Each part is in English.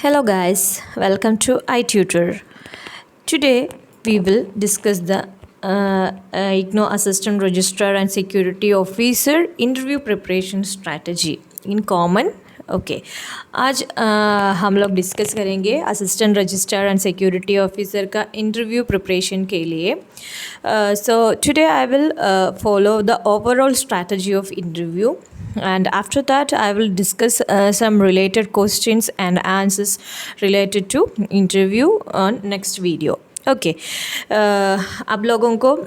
Hello guys, welcome to iTutor. Today we will discuss the IGNO Assistant Registrar and Security Officer interview preparation strategy in common. Okay आज हम लोग discuss करेंगे assistant registrar and security officer का interview preparation के लिए. So today I will follow the overall strategy of interview, and after that I will discuss some related questions and answers related to interview on next video. Okay, आप लोगों को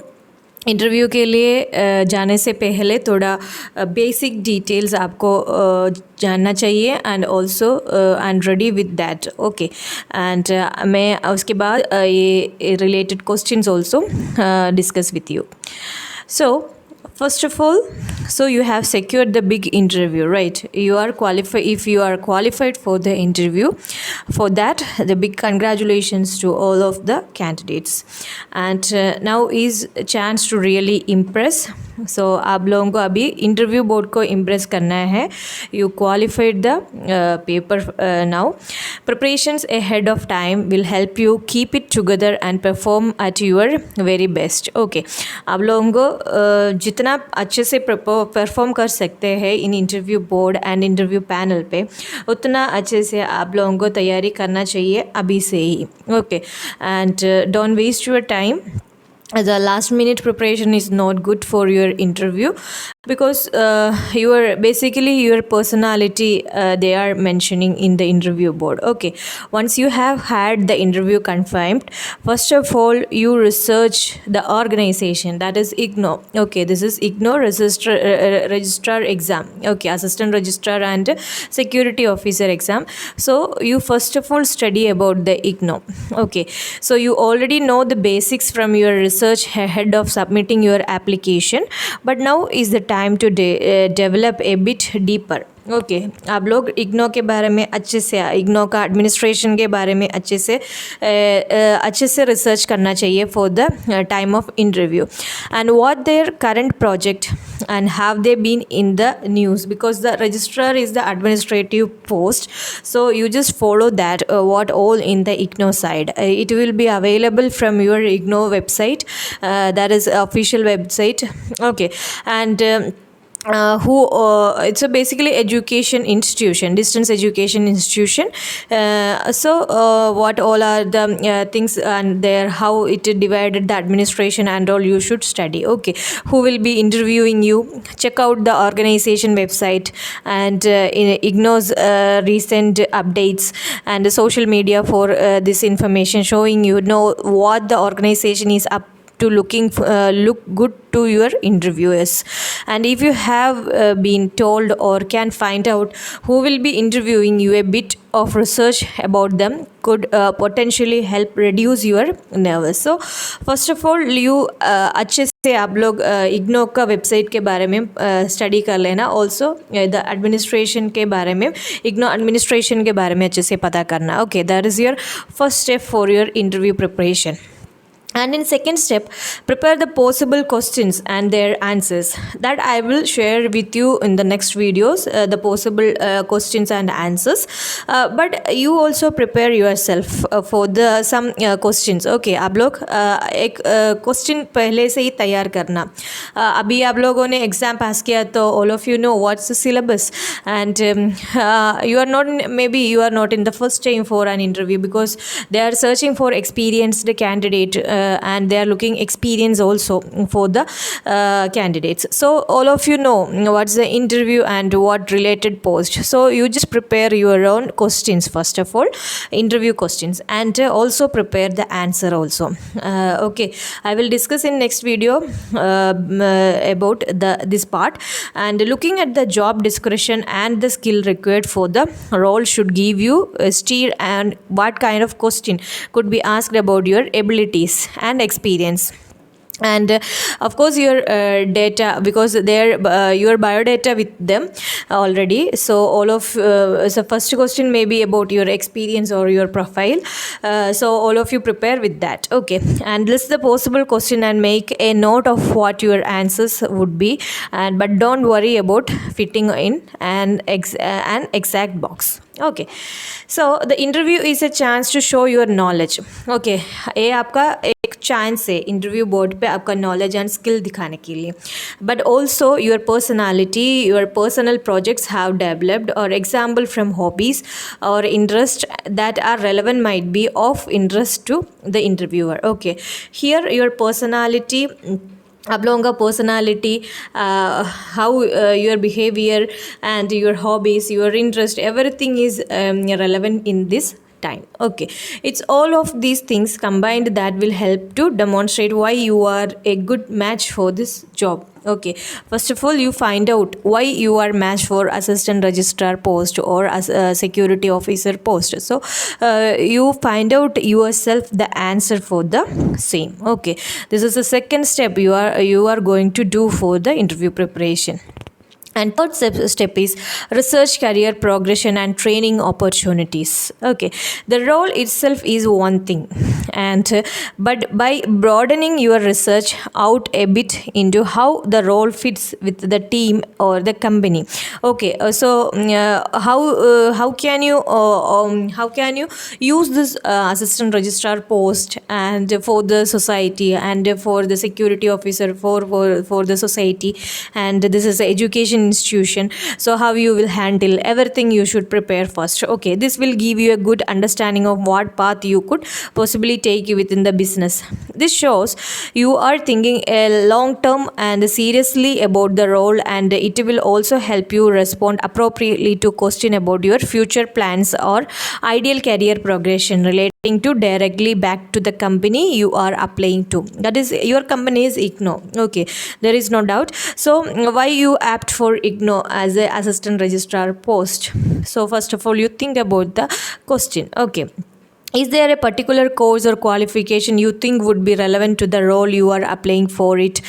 interview के लिए जाने से पहले थोड़ा बेसिक डिटेल्स आपको जानना चाहिए and also and ready with that. Okay, and मैं उसके बाद ये related questions also discuss with you. So first of all, so you have secured the big interview, right? You are qualified. If you are qualified for the interview, for that the big congratulations to all of the candidates. And now is a chance to really impress. So आप लोगों को अभी interview board को impress करना है. You qualified the paper now. Preparations ahead of time will help you keep it together and perform at your very best. Okay, आप लोगों को जितना अच्छे से परफॉर्म कर सकते हैं in interview board and interview panel पे, उतना अच्छे से आप लोगों को तैयारी करना चाहिए अभी से ही. Okay, and don't waste your time. The last minute preparation is not good for your interview because your personality they are mentioning in the interview board. Okay, once you have had the interview confirmed, first of all you research the organization, that is IGNO. Okay, this is IGNO registrar exam. Okay, assistant registrar and security officer exam. So you first of all study about the IGNO. Okay, so you already know the basics from your research ahead of submitting your application, but now is the time to develop a bit deeper. Okay, आप लोग इग्नो के बारे में अच्छे से, इग्नो का administration के बारे में अच्छे से रिसर्च करना चाहिए for the time of interview. And what their current project and have they been in the news, because the registrar is the administrative post, so you just follow that what all in the IGNO side. It will be available from your IGNO website, that is official website. Okay, and it's a basically education institution, distance education institution. So what all are the things and there, how it divided the administration and all you should study. Okay, who will be interviewing you, check out the organization website and in IGNO's recent updates and the social media for this information, showing you know what the organization is up to look good to your interviewers. And if you have been told or can find out who will be interviewing you, a bit of research about them could potentially help reduce your nervous. So first of all you अच्छे से आप लोग इग्नो का website के बारे में study कर लेना. ऑल्सो द एडमिनिस्ट्रेशन के बारे में, इग्नो एडमिनिस्ट्रेशन के बारे में अच्छे से पता करना. Okay, that is your first step for your interview preparation. And in second step, prepare the possible questions and their answers that I will share with you in the next videos, the possible questions and answers. But you also prepare yourself for the some questions. Okay, आप लोग एक question पहले से ही तैयार करना. अभी आप लोगों ने एग्ज़ाम पास किया तो all of you know what's the syllabus, and you are not, maybe you are not in the first time for an interview because they are searching for experienced candidate. And they are looking experience also for the candidates. So all of you know what's the interview and what related post. So you just prepare your own questions first of all, interview questions, and also prepare the answer also. Okay, I will discuss in next video about this part. And looking at the job description and the skill required for the role should give you a steer and what kind of question could be asked about your abilities and experience. And of course your data, because they're your biodata with them already. So all of so first question may be about your experience or your profile. So all of you prepare with that. Okay, and list the possible question and make a note of what your answers would be, and but don't worry about fitting in an exact box. Okay, so the interview is a chance to show your knowledge. Okay, ये आपका एक chance है interview board पे आपका knowledge and skill दिखाने के लिए. But also your personality, your personal projects have developed और एग्जाम्पल फ्रॉम हॉबीज और interest that are relevant might be of interest to the interviewer. Okay, here your personality, आप लोगों का personality, how your behaviour and your hobbies, your interest, everything is relevant in this time. Okay, it's all of these things combined that will help to demonstrate why you are a good match for this job. Okay, first of all you find out why you are matched for assistant registrar post or as a security officer post. So you find out yourself the answer for the same. Okay, this is the second step you are going to do for the interview preparation. And third step is research, career progression and training opportunities. Okay, the role itself is one thing, and but by broadening your research out a bit into how the role fits with the team or the company. Okay, so how can you use this assistant registrar post and for the society and for the security officer for the society, and this is education institution. So how you will handle everything, you should prepare first. Okay, this will give you a good understanding of what path you could possibly take within the business. This shows you are thinking a long term and seriously about the role, and it will also help you respond appropriately to question about your future plans or ideal career progression relating to directly back to the company you are applying to. That is, your company is IGNOU. Okay, there is no doubt. So why you apt for IGNOU as a assistant registrar post? So first of all you think about the question. Okay, is there a particular course or qualification you think would be relevant to the role you are applying for? It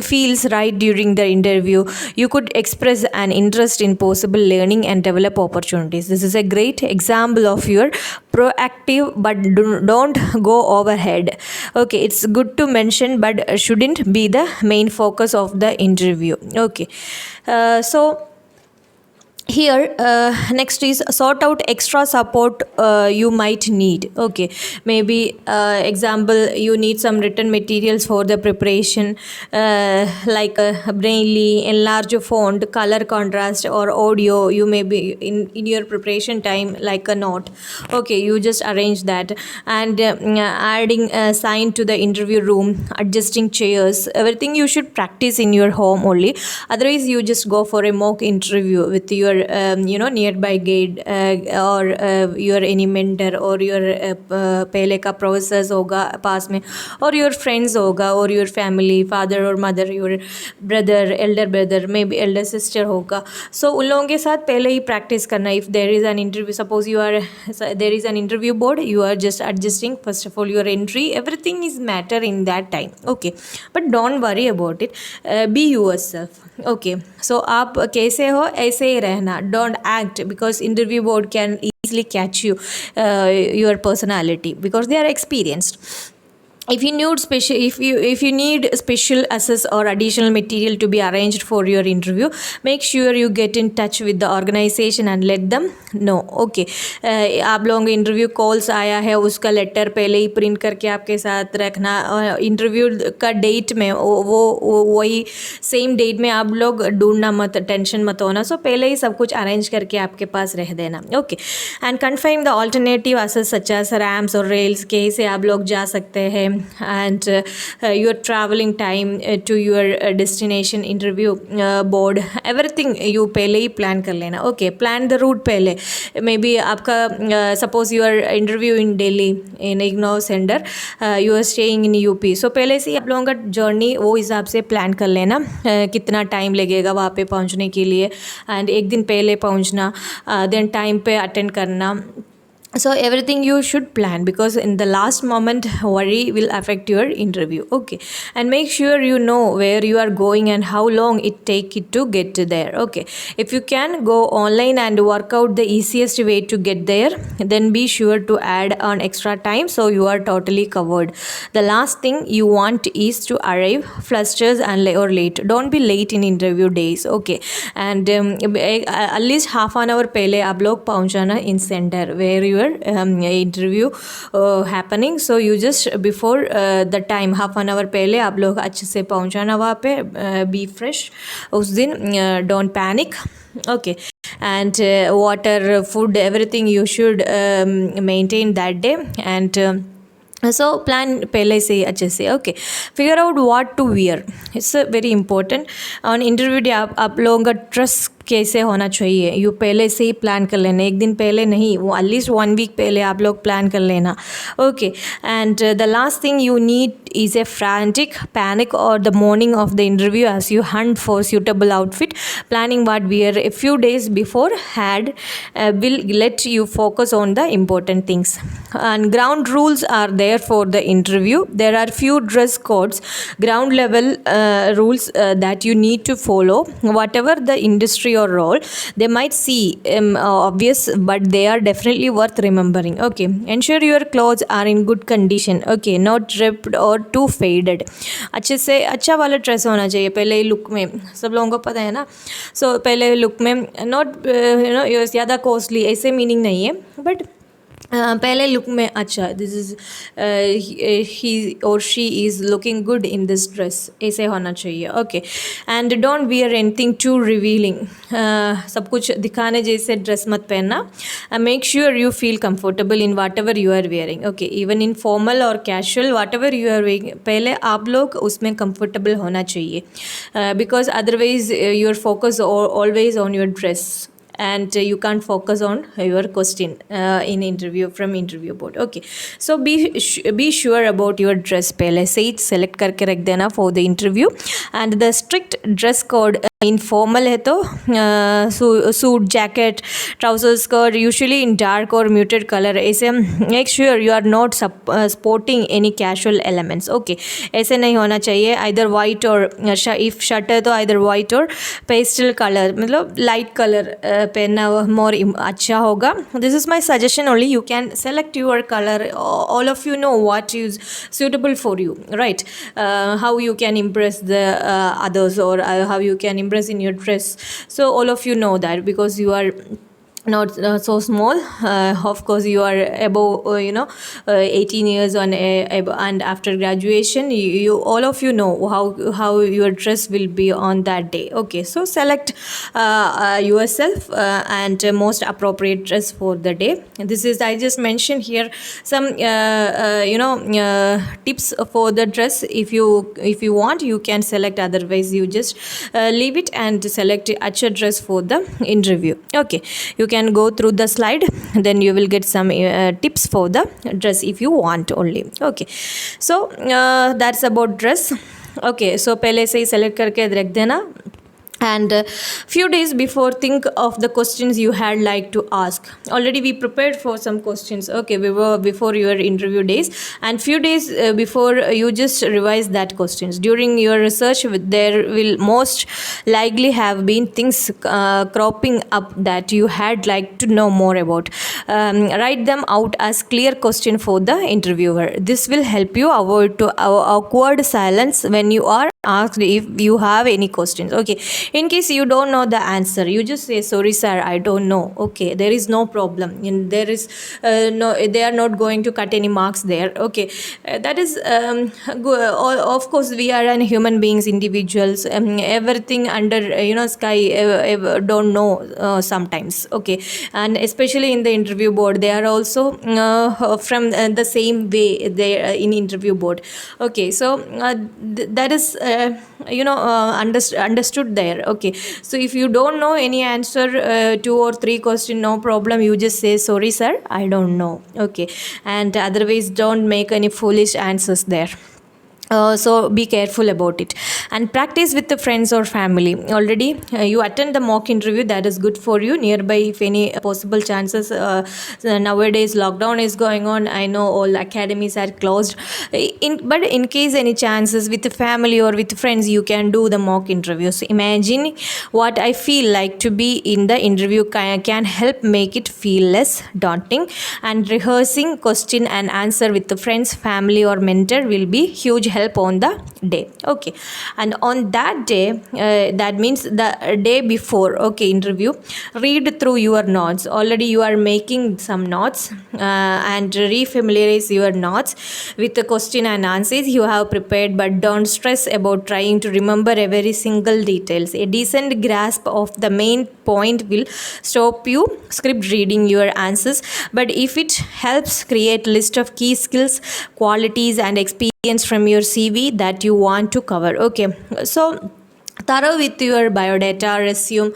feels right during the interview. You could express an interest in possible learning and develop opportunities. This is a great example of your proactive, but don't go overhead. Okay, it's good to mention but shouldn't be the main focus of the interview. Okay, so here next is sort out extra support you might need. Okay, maybe example, you need some written materials for the preparation, like brainly, enlarge font, color contrast or audio. You may be in your preparation time like a note. Okay, you just arrange that, and adding a sign to the interview room, adjusting chairs, everything you should practice in your home only. Otherwise you just go for a mock interview with your nearby guide or your any mentor or your पहले का professors होगा पास में, और your friends होगा, और your family, father or mother, your brother, elder brother, maybe elder sister होगा. So उन लोगों के साथ पहले ही practice करना. If there is an interview, suppose there is an interview board, you are just adjusting first of all your entry, everything is matter in that time. Okay, but don't worry about it. Be yourself. Okay, so आप कैसे हो ऐसे ही रहना. Don't act, because interview board can easily catch you your personality, because they are experienced. If you need special access or additional material to be arranged for your interview, make sure you get in touch with the organization and let them know. Okay, आप लोगों को interview calls आया है, उसका letter पहले ही print करके आपके साथ रखना. इंटरव्यू का डेट में वो वही सेम डेट में आप लोग ढूंढना मत, टेंशन मत होना. सो पहले ही सब कुछ अरेंज करके आपके पास रह देना. Okay, and confirm the alternative access such as ramps और रेल्स, कैसे आप लोग जा सकते हैं, and your traveling time to your destination interview board, everything you पहले ही plan कर लेना. Okay, plan the route पहले. Maybe आपका suppose you are interview in Delhi in IGNOU center, you are staying in UP, so पहले से ही आप लोगों का journey वो हिसाब से plan कर लेना, कितना time लगेगा वहाँ पे पहुँचने के लिए, and एक दिन पहले पहुँचना, then time पे attend करना, so everything you should plan, because in the last moment worry will affect your interview. Okay, and make sure you know where you are going and how long it take it to get to there. Okay, if you can go online and work out the easiest way to get there, then be sure to add on extra time so you are totally covered. The last thing you want is to arrive flustered and or late. Don't be late in interview days. Okay, and at least half an hour pehle आप लोग पहुंचाना in center where your interview happening. So you just before the time half an hour पहले आप लोग अच्छे से पहुंचाना वहाँ पे. Be fresh उस दिन. Don't panic. Okay, and water, food, everything you should maintain that day. And so plan पहले से ही अच्छे से. Okay, figure out what to wear. It's very important. On interview day आप लोगों का ड्रेस कैसे होना चाहिए, यू पहले से ही प्लान कर लेना. एक दिन पहले नहीं, वो एटलीस्ट 1 वीक पहले आप लोग प्लान कर लेना. Okay, and the last thing you need is a frantic panic or the morning of the interview as you hunt for suitable outfit. Planning what wear a few days before had will let you focus on the important things. And ground rules are there for the interview. There are few dress codes, ground level rules that you need to follow. Whatever the industry or role, they might see obvious, but they are definitely worth remembering. Okay, ensure your clothes are in good condition. Okay, not ripped or too faded. अच्छे से अच्छा वाला dress होना चाहिए पहले look में, सब लोगों को पता है ना. सो पहले लुक में नॉट ज़्यादा कॉस्टली ऐसे मीनिंग नहीं है, बट पहले लुक में अच्छा, दिस इज़ ही और she is looking good in this dress, ऐसे होना चाहिए. Okay, and don't wear anything too revealing. सब कुछ दिखाने जैसे ड्रेस मत पहनना. Make sure you feel comfortable in whatever you are wearing. Okay, even in formal और casual whatever you are wearing, पहले आप लोग उसमें कंफर्टेबल होना चाहिए, because otherwise your focus always on your dress and you can't focus on your question in interview from interview board. Okay, so be sure about your dress. पहले से ही select करके रख देना for the interview. And the strict dress code in formal है तो suit, jacket, trouser, skirt usually in dark और muted colour. ऐसे make sure you are not sporting any casual elements. Okay, ऐसे नहीं होना चाहिए. आइदर वाइट और if shirt है तो आइदर वाइट और पेस्टल कलर, मतलब लाइट कलर पहनना मोर अच्छा होगा. This is my suggestion only. You can select your colour. All of you know what is suitable for you, right? How you can impress the others, or how you can impress in your dress. So all of you know that, because you are not so small. Of course you are above 18 years and after graduation, you all of you know how your dress will be on that day. Okay, so select yourself and most appropriate dress for the day. This is, I just mentioned here some tips for the dress. If you want, you can select, otherwise you just leave it and select a dress for the interview. Okay, you can go through the slide, then you will get some tips for the dress if you want only. Okay, so that's about dress. Okay, so पहले से ही select करके रख देना. And few days before, think of the questions you had like to ask. Already we prepared for some questions. Okay, we were before your interview days, and few days before you just revise that questions. During your research, there will most likely have been things cropping up that you had like to know more about. Write them out as clear question for the interviewer. This will help you avoid to awkward silence when you are asked if you have any questions. Okay, in case you don't know the answer, you just say, sorry sir, I don't know. Okay, there is no problem, and there is no, they are not going to cut any marks there. Okay, that is good. Of course we are an human beings, individuals, everything under sky don't know sometimes. Okay, and especially in the interview board, they are also from the same way they in interview board. Okay, so that is understood there. Okay, so if you don't know any answer, 2 or 3 question, no problem, you just say, sorry sir, I don't know. Okay, and otherwise don't make any foolish answers there. So be careful about it, and practice with the friends or family. Already you attend the mock interview, that is good for you nearby. If any possible chances, nowadays lockdown is going on, I know all academies are closed, but in case any chances with the family or with friends, you can do the mock interviews. Imagine what I feel like to be in the interview can help make it feel less daunting, and rehearsing question and answer with the friends, family or mentor will be huge help on the day. Okay, and on that day, that means the day before, okay, interview, read through your notes. Already you are making some notes, and refamiliarize your notes with the question and answers you have prepared, but don't stress about trying to remember every single details. A decent grasp of the main point will stop you script reading your answers, but if it helps, create list of key skills, qualities and experience from your CV that you want to cover. Okay, so thorough with your biodata, resume,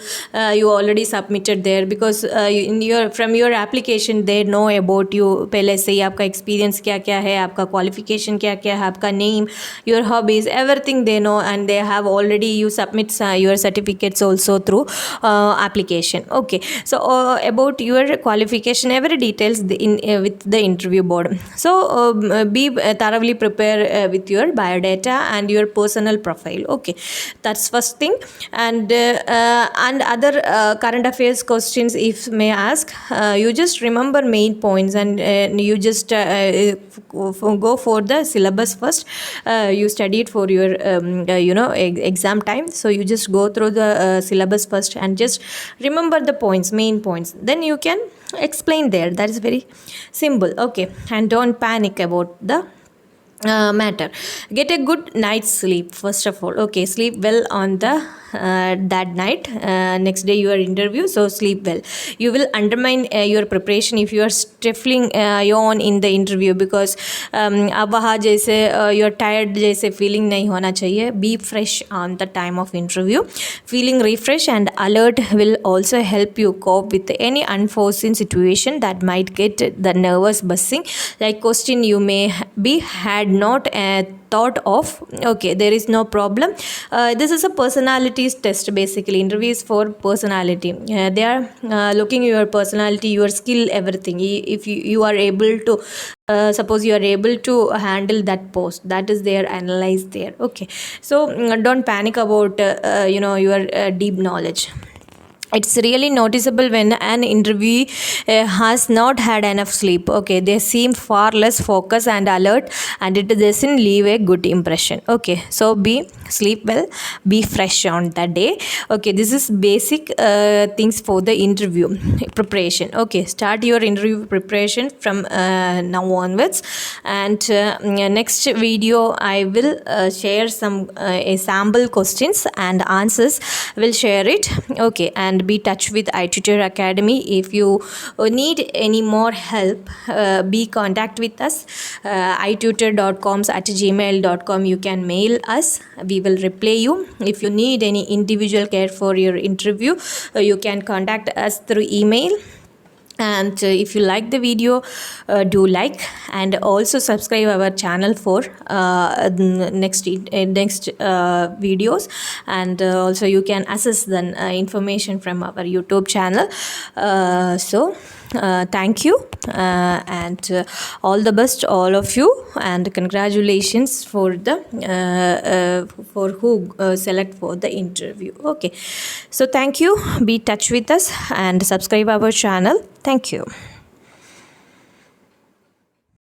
you already submitted there, because in your from your application they know about you पहले से ही आपका experience क्या क्या है, आपका qualification क्या क्या है, आपका name, your hobbies, everything they know, and they have already you submit your certificates also through application. Okay, so about your qualification, every details in with the interview board. So be thoroughly prepare with your biodata and your personal profile. Okay, that's first thing. And other current affairs questions, if may ask, you just remember main points, and you just go for the syllabus first. You studied for your exam time, so you just go through the syllabus first and just remember the points, main points, then you can explain there. That is very simple. Okay, and don't panic about the matter. Get a good night's sleep first of all. Okay, sleep well on the that night, next day your interview, so sleep well. You will undermine your preparation if you are stifling yawn in the interview, because अब वहाँ जैसे you're tired जैसे feeling नहीं होना चाहिए. Be fresh on the time of interview. Feeling refreshed and alert will also help you cope with any unforeseen situation that might get the nervous buzzing, like question you may be had not thought of. Okay, there is no problem. This is a personalities test. Basically interviews for personality. They are looking your personality, your skill, everything. If you are able to suppose you are able to handle that post, that is their analyze there. Okay, so don't panic about your deep knowledge. It's really noticeable when an interviewee has not had enough sleep. Okay, they seem far less focused and alert, and it doesn't leave a good impression. Okay, so be sleep well, be fresh on that day. Okay, this is basic things for the interview preparation. Okay, start your interview preparation from now onwards, and next video I will share some sample questions and answers. Will share it. Okay, and be touch with iTutor Academy. If you need any more help, be contact with us, itutor.coms@gmail.com. You can mail us, we will reply you. If you need any individual care for your interview, you can contact us through email. And if you like the video, do like, and also subscribe our channel for next videos, and also you can access the information from our YouTube channel. Thank you, and all the best all of you, and congratulations for the for who select for the interview. Okay, so thank you, be touch with us and subscribe our channel. Thank you.